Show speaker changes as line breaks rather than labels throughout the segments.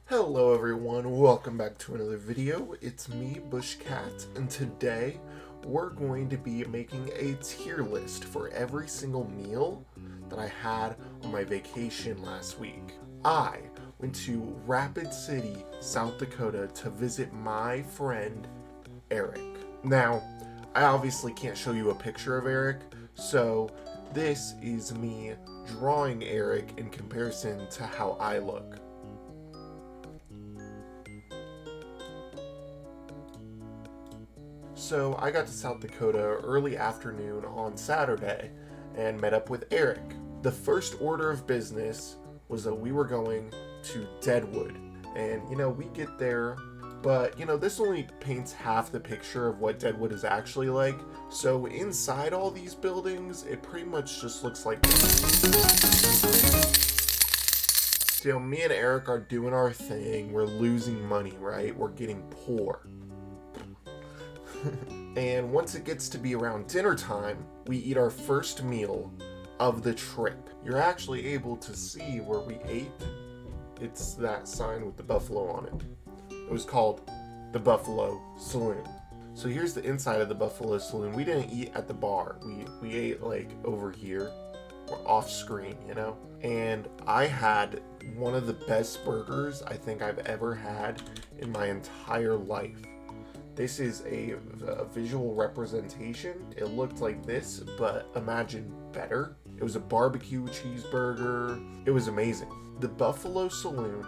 Hello everyone, welcome back to another video. It's me, Bushcat, and today we're going to be making a tier list for every single meal that I had on my vacation last week. I went to Rapid City, South Dakota to visit my friend Eric. Now, I obviously can't show you a picture of Eric, so this is me drawing Eric in comparison to how I look. So I got to South Dakota early afternoon on Saturday and met up with Eric. The first order of business was that we were going to Deadwood. And, we get there, but, this only paints half the picture of what Deadwood is actually like. So inside all these buildings, it pretty much just looks like this. Me and Eric are doing our thing. We're losing money, right? We're getting poor. And once it gets to be around dinner time, we eat our first meal of the trip. You're actually able to see where we ate. It's that sign with the buffalo on it. It was called the Buffalo Saloon. So here's the inside of the Buffalo Saloon. We didn't eat at the bar. We ate like over here, or off screen, And I had one of the best burgers I think I've ever had in my entire life. This is a visual representation. It looked like this, but imagine better. It was a barbecue cheeseburger. It was amazing. The Buffalo Saloon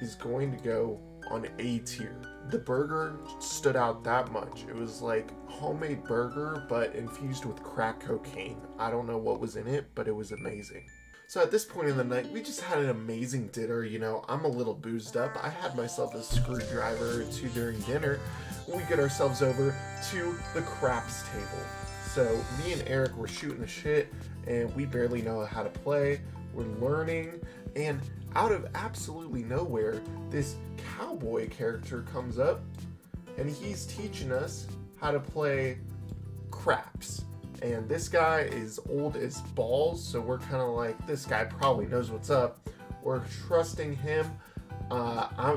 is going to go on A tier. The burger stood out that much. It was like homemade burger, but infused with crack cocaine. I don't know what was in it, but it was amazing. So at this point in the night, we just had an amazing dinner. I'm a little boozed up. I had myself a screwdriver or two during dinner. We get ourselves over to the craps table. So me and Eric were shooting the shit, and we barely know how to play. We're learning, and out of absolutely nowhere, this cowboy character comes up, and he's teaching us how to play craps. And this guy is old as balls, so we're kind of like, this guy probably knows what's up. We're trusting him.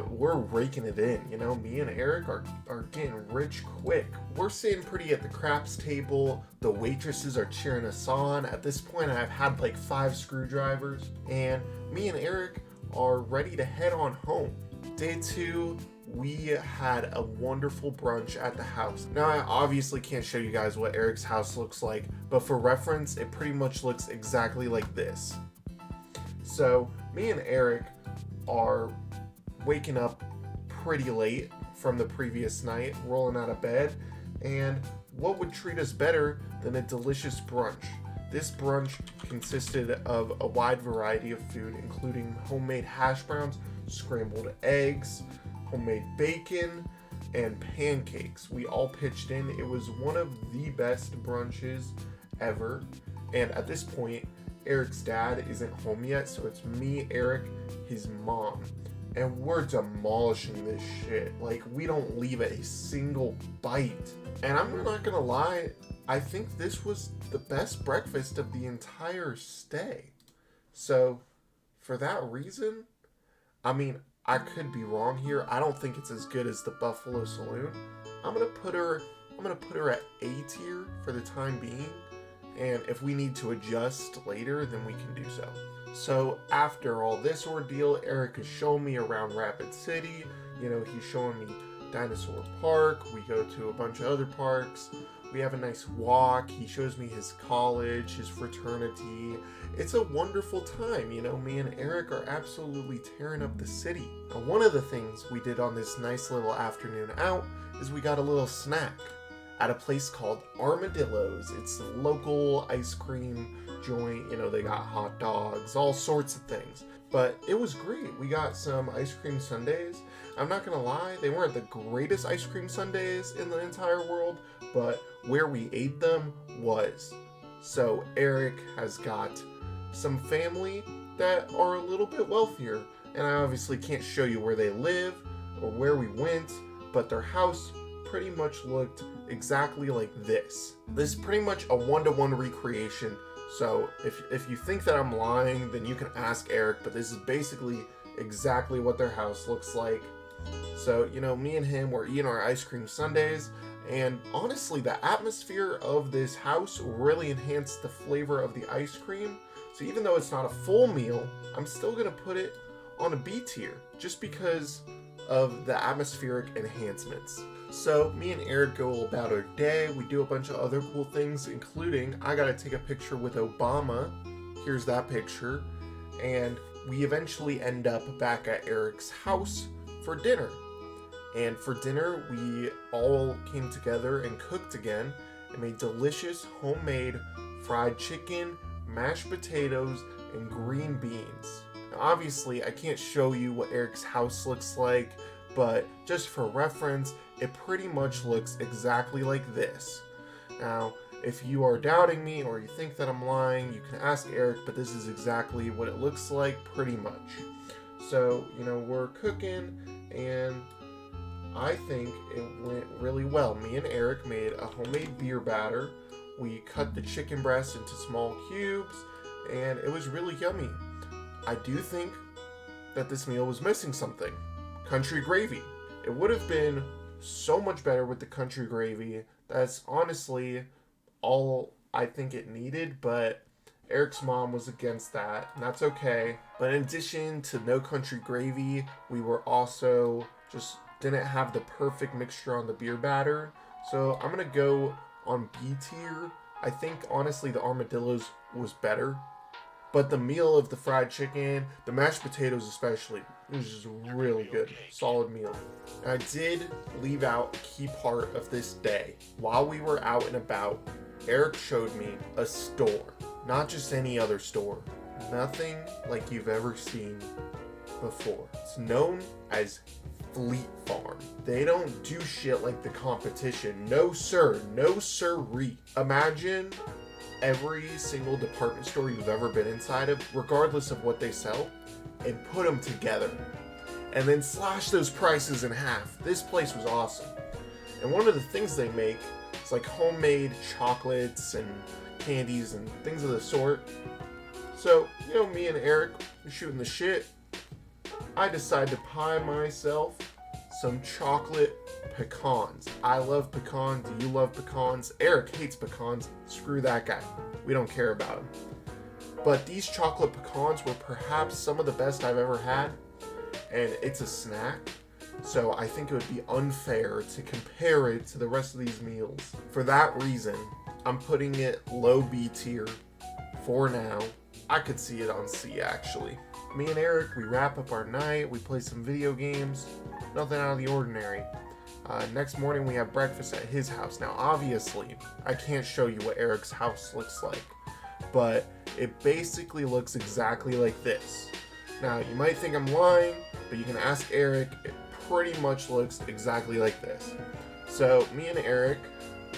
We're raking it in, Me and Eric are getting rich quick. We're sitting pretty at the craps table. The waitresses are cheering us on. At this point, I've had like 5 screwdrivers, and me and Eric are ready to head on home. Day 2, we had a wonderful brunch at the house. Now, I obviously can't show you guys what Eric's house looks like, but for reference, it pretty much looks exactly like this. So, me and Eric are waking up pretty late from the previous night, rolling out of bed, and what would treat us better than a delicious brunch? This brunch consisted of a wide variety of food, including homemade hash browns, scrambled eggs, homemade bacon, and pancakes. We all pitched in. It was one of the best brunches ever. And at this point, Eric's dad isn't home yet, so it's me, Eric, his mom. And we're demolishing this shit. Like, we don't leave a single bite. And I'm not gonna lie, I think this was the best breakfast of the entire stay. So, for that reason, I could be wrong here. I don't think it's as good as the Buffalo Saloon. I'm gonna put her at A tier for the time being, and if we need to adjust later, then we can do so. So after all this ordeal, Eric is showing me around Rapid City. He's showing me Dinosaur Park. We go to a bunch of other parks. We have a nice walk. He shows me his college, his fraternity. It's a wonderful time. Me and Eric are absolutely tearing up the city. Now, one of the things we did on this nice little afternoon out is we got a little snack at a place called Armadillo's. It's a local ice cream joint. They got hot dogs, all sorts of things. But it was great. We got some ice cream sundaes. I'm not gonna lie, they weren't the greatest ice cream sundaes in the entire world, but where we ate them was. So Eric has got some family that are a little bit wealthier, and I obviously can't show you where they live or where we went, but their house pretty much looked exactly like this. This is pretty much a one-to-one recreation. So if you think that I'm lying, then you can ask Eric, but this is basically exactly what their house looks like. So, me and him were eating our ice cream sundaes, and honestly, the atmosphere of this house really enhanced the flavor of the ice cream. So even though it's not a full meal, I'm still gonna put it on a B tier, just because of the atmospheric enhancements. So me and Eric go about our day. We do a bunch of other cool things, including I gotta take a picture with Obama. Here's that picture. And we eventually end up back at Eric's house for dinner. And for dinner, we all came together and cooked again and made delicious homemade fried chicken, mashed potatoes, and green beans. Now, obviously, I can't show you what Eric's house looks like, but just for reference, it pretty much looks exactly like this. Now, if you are doubting me or you think that I'm lying, you can ask Eric, but this is exactly what it looks like pretty much. So, we're cooking, and I think it went really well. Me and Eric made a homemade beer batter. We cut the chicken breast into small cubes, and it was really yummy. I do think that this meal was missing something. Country gravy. It would have been so much better with the country gravy. That's honestly all I think it needed, but Eric's mom was against that, and that's okay. But in addition to no country gravy, we were also just didn't have the perfect mixture on the beer batter. So I'm gonna go on B tier. I think honestly the armadillos was better, but the meal of the fried chicken, the mashed potatoes especially, it was just really good. Solid meal. And I did leave out a key part of this day. While we were out and about, Eric showed me a store. Not just any other store. Nothing like you've ever seen before. It's known as Fleet Farm. They don't do shit like the competition. No sir, no sirree. Imagine every single department store you've ever been inside of, regardless of what they sell, and put them together. And then slash those prices in half. This place was awesome. And one of the things they make is like homemade chocolates and candies and things of the sort. So, me and Eric were shooting the shit. I decided to buy myself some chocolate pecans. I love pecans. Do you love pecans? Eric hates pecans. Screw that guy. We don't care about him. But these chocolate pecans were perhaps some of the best I've ever had. And it's a snack. So I think it would be unfair to compare it to the rest of these meals. For that reason, I'm putting it low B tier for now. I could see it on C actually. Me and Eric, we wrap up our night, we play some video games, nothing out of the ordinary. Next morning we have breakfast at his house. Now obviously, I can't show you what Eric's house looks like, but it basically looks exactly like this. Now you might think I'm lying, but you can ask Eric, it pretty much looks exactly like this. So me and Eric,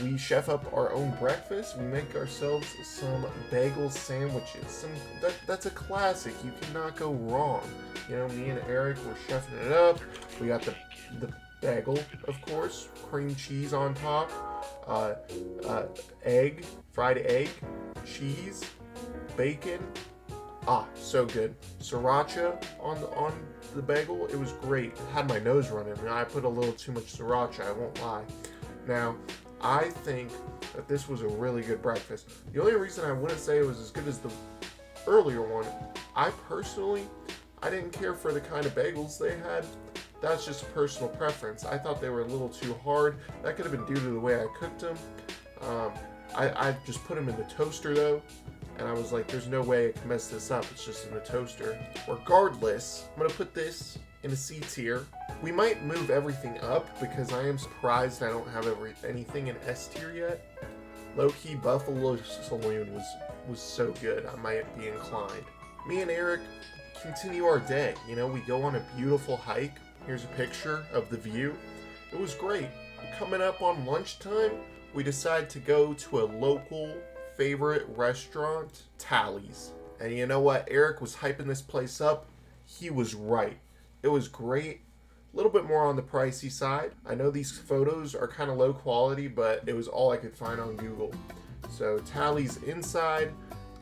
we chef up our own breakfast. We make ourselves some bagel sandwiches. That's a classic. You cannot go wrong. Me and Eric were chefing it up. We got the bagel, of course, cream cheese on top, egg, fried egg, cheese, bacon. So good. Sriracha on the bagel. It was great. It had my nose running, and I put a little too much sriracha. I won't lie. Now, I think that this was a really good breakfast. The only reason I wouldn't say it was as good as the earlier one, I didn't care for the kind of bagels they had. That's just a personal preference. I thought they were a little too hard. That could have been due to the way I cooked them. I just put them in the toaster though, and I was like, there's no way I can mess this up. It's just in the toaster. Regardless, I'm gonna put this in a C tier. We might move everything up because I am surprised I don't have anything in S tier yet. Low-key Buffalo Saloon was so good. I might be inclined. Me and Eric continue our day. We go on a beautiful hike. Here's a picture of the view. It was great. Coming up on lunchtime, we decide to go to a local favorite restaurant, Tally's. And you know what? Eric was hyping this place up. He was right. It was great. A little bit more on the pricey side. I know these photos are kind of low quality, but it was all I could find on Google. So Tally's inside,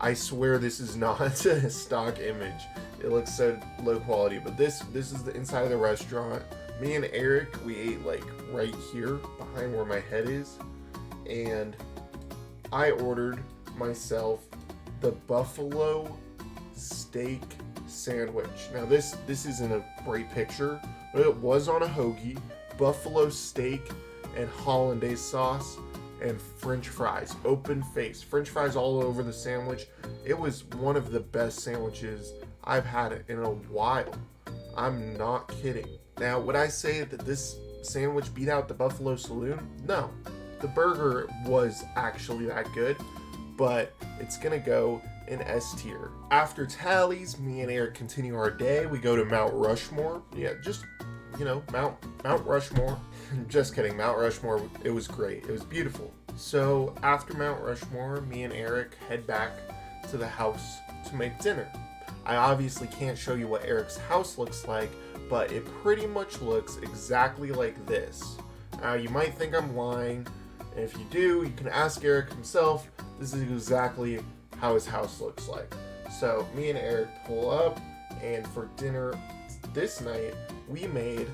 I swear this is not a stock image. It looks so low quality, but this is the inside of the restaurant. Me and Eric, we ate like right here behind where my head is, and I ordered myself the buffalo steak sandwich. Now this isn't a great picture, but it was on a hoagie, buffalo steak and hollandaise sauce and french fries, open face, french fries all over the sandwich. It was one of the best sandwiches I've had in a while. I'm not kidding. Now, would I say that this sandwich beat out the Buffalo Saloon? No. The burger was actually that good, but it's gonna go in S tier. After tallies, me and Eric continue our day. We go to Mount Rushmore. Yeah, just, Mount Rushmore. Just kidding, Mount Rushmore, it was great. It was beautiful. So after Mount Rushmore, me and Eric head back to the house to make dinner. I obviously can't show you what Eric's house looks like, but it pretty much looks exactly like this. You might think I'm lying, and if you do, you can ask Eric himself. This is exactly how his house looks like. So me and Eric pull up, and for dinner this night, we made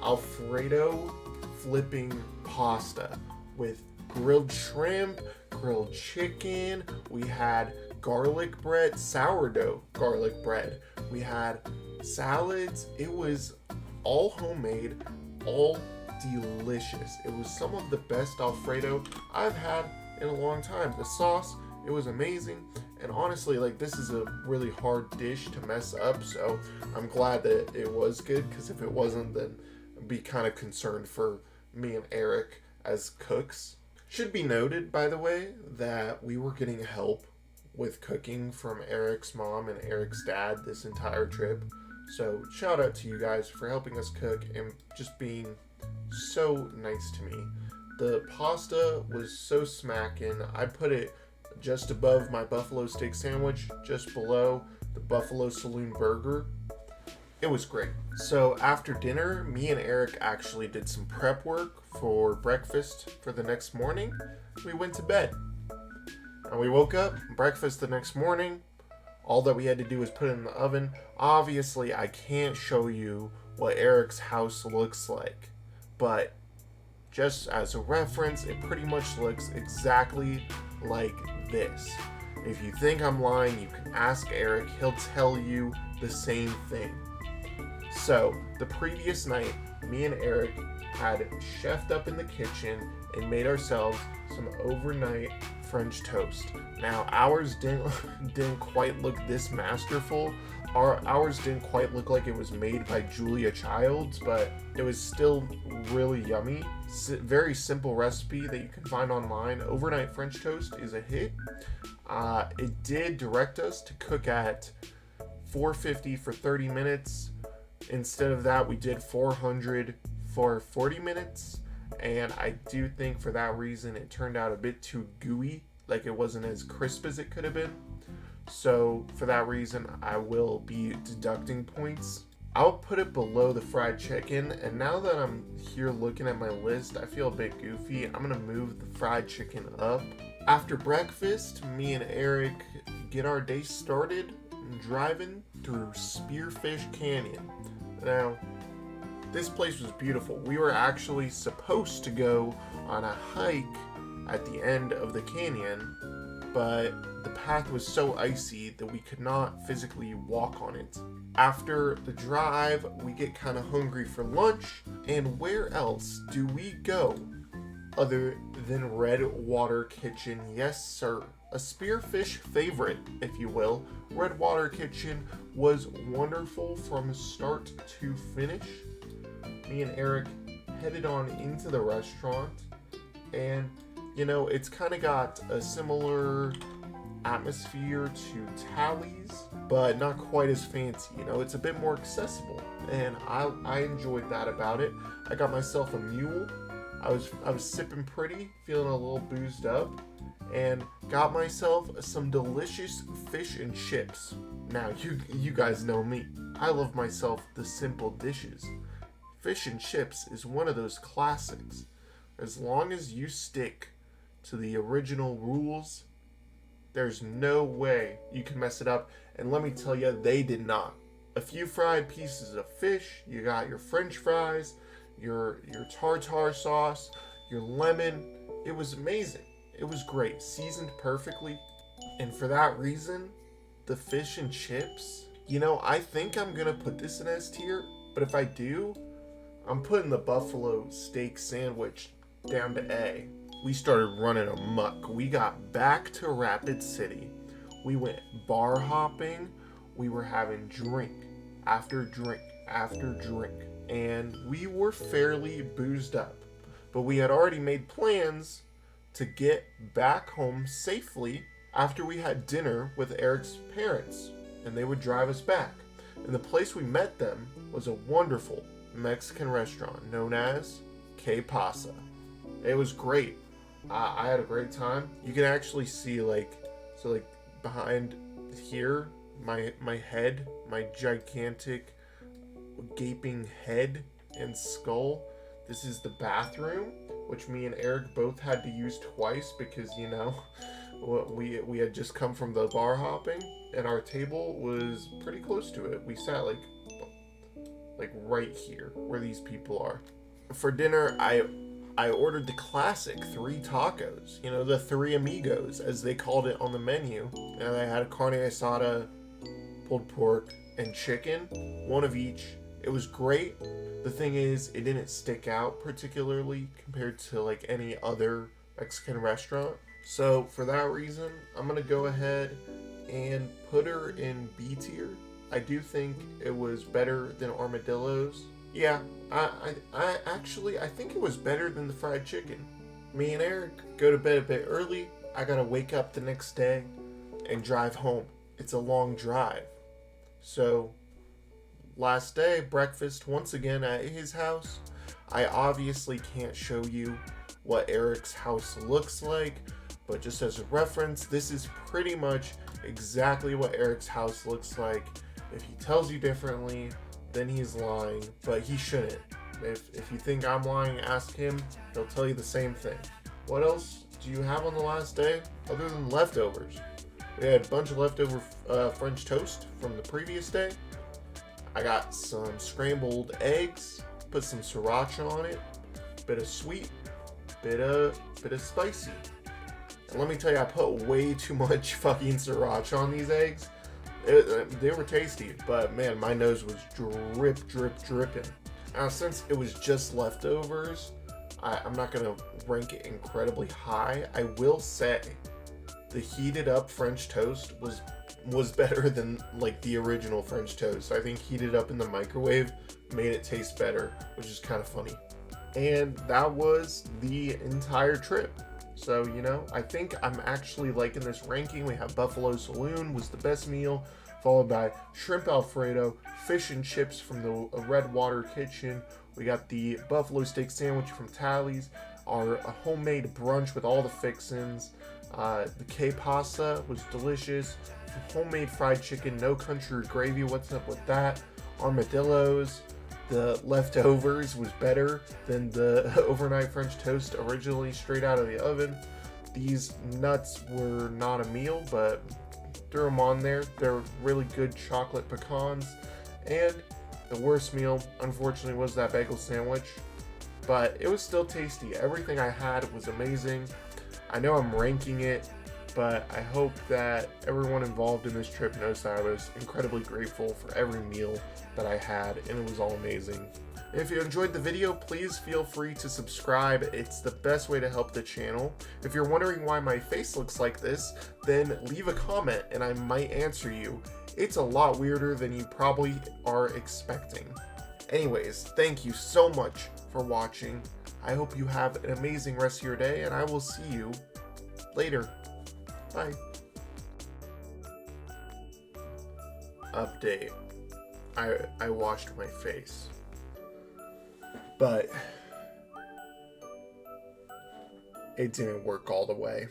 Alfredo flipping pasta with grilled shrimp, grilled chicken. We had garlic bread, sourdough garlic bread. We had salads. It was all homemade, all delicious. It was some of the best Alfredo I've had in a long time. The sauce, it was amazing. And honestly, like, this is a really hard dish to mess up, so I'm glad that it was good, because if it wasn't, then I'd be kind of concerned for me and Eric as cooks. Should be noted, by the way, that we were getting help with cooking from Eric's mom and Eric's dad this entire trip. So shout out to you guys for helping us cook and just being so nice to me. The pasta was so smacking. I put it just above my buffalo steak sandwich, just below the Buffalo Saloon burger. It was great. So after dinner, me and Eric actually did some prep work for breakfast for the next morning. We went to bed. And we woke up, breakfast the next morning. All that we had to do was put it in the oven. Obviously, I can't show you what Eric's house looks like, but just as a reference, it pretty much looks exactly like this. If you think I'm lying, you can ask Eric. He'll tell you the same thing. So, the previous night, me and Eric had chefed up in the kitchen and made ourselves some overnight French toast. Now, ours didn't quite look this masterful. Ours didn't quite look like it was made by Julia Childs, but it was still really yummy. Very simple recipe that you can find online. Overnight French toast is a hit. It did direct us to cook at 450 for 30 minutes. Instead of that, we did 400 for 40 minutes. And I do think for that reason it turned out a bit too gooey, like it wasn't as crisp as it could have been. So for that reason, I will be deducting points. I'll put it below the fried chicken, and now that I'm here looking at my list, I feel a bit goofy. I'm gonna move the fried chicken up. After breakfast, me and Eric get our day started driving through Spearfish Canyon. Now, this place was beautiful. We were actually supposed to go on a hike at the end of the canyon, but the path was so icy that we could not physically walk on it. After the drive, we get kind of hungry for lunch, and where else do we go other than Redwater Kitchen? Yes, sir. A Spearfish favorite, if you will. Redwater Kitchen was wonderful from start to finish. Me and Eric headed on into the restaurant, and it's kind of got a similar atmosphere to Tally's, but not quite as fancy. It's a bit more accessible, and I enjoyed that about it. I got myself a mule. I was sipping pretty, feeling a little boozed up, and got myself some delicious fish and chips. Now, you guys know me. I love myself the simple dishes. Fish and chips is one of those classics. As long as you stick to the original rules, there's no way you can mess it up. And let me tell you, they did not. a few fried pieces of fish, you got your french fries, your tartar sauce, your lemon. It was amazing. It was great, seasoned perfectly. And for that reason, the fish and chips, I think I'm gonna put this in S tier, but if I do, I'm putting the buffalo steak sandwich down to A. We started running amok. We got back to Rapid City. We went bar hopping. We were having drink after drink after drink. And we were fairly boozed up. But we had already made plans to get back home safely after we had dinner with Eric's parents. And they would drive us back. And the place we met them was a wonderful Mexican restaurant known as Que Pasa. It was great. I had a great time. You can actually see behind here, my head, my gigantic gaping head and skull. This is the bathroom, which me and Eric both had to use twice because we had just come from the bar hopping and our table was pretty close to it. We sat like right here where these people are. For dinner, I ordered the classic 3 tacos, the 3 amigos, as they called it on the menu. And I had a carne asada, pulled pork, and chicken, one of each. It was great. The thing is, it didn't stick out particularly compared to any other Mexican restaurant. So for that reason, I'm going to go ahead and put her in B tier. I do think it was better than Armadillo's. Yeah, I think it was better than the fried chicken. Me and Eric go to bed a bit early. I gotta wake up the next day and drive home. It's a long drive. So, last day, breakfast once again at his house. I obviously can't show you what Eric's house looks like, but just as a reference, this is pretty much exactly what Eric's house looks like. If he tells you differently, then he's lying, but he shouldn't. If you think I'm lying, ask him. He'll tell you the same thing. What else do you have on the last day other than leftovers? We had a bunch of leftover French toast from the previous day. I got some scrambled eggs, put some sriracha on it, bit of sweet, bit of spicy. And let me tell you, I put way too much fucking sriracha on these eggs. They were tasty, but man, my nose was dripping. Now, since it was just leftovers, I'm not gonna rank it incredibly high. I will say the heated up French toast was better than the original French toast. I think heated up in the microwave made it taste better, which is kind of funny. And that was the entire trip. So, I think I'm actually liking this ranking. We have Buffalo Saloon was the best meal, followed by Shrimp Alfredo, fish and chips from the Redwater Kitchen. We got the Buffalo Steak Sandwich from Tally's, our homemade brunch with all the fixins. The Que Pasa was delicious. Homemade fried chicken, no country gravy. What's up with that? Armadillos. The leftovers was better than the overnight French toast originally straight out of the oven. These nuts were not a meal, but threw them on there. They're really good chocolate pecans. And the worst meal, unfortunately, was that bagel sandwich. But it was still tasty. Everything I had was amazing. I know I'm ranking it, but I hope that everyone involved in this trip knows that I was incredibly grateful for every meal that I had, and it was all amazing. If you enjoyed the video, please feel free to subscribe. It's the best way to help the channel. If you're wondering why my face looks like this, then leave a comment and I might answer you. It's a lot weirder than you probably are expecting. Anyways, thank you so much for watching. I hope you have an amazing rest of your day, and I will see you later. Bye. Update. I washed my face, but it didn't work all the way.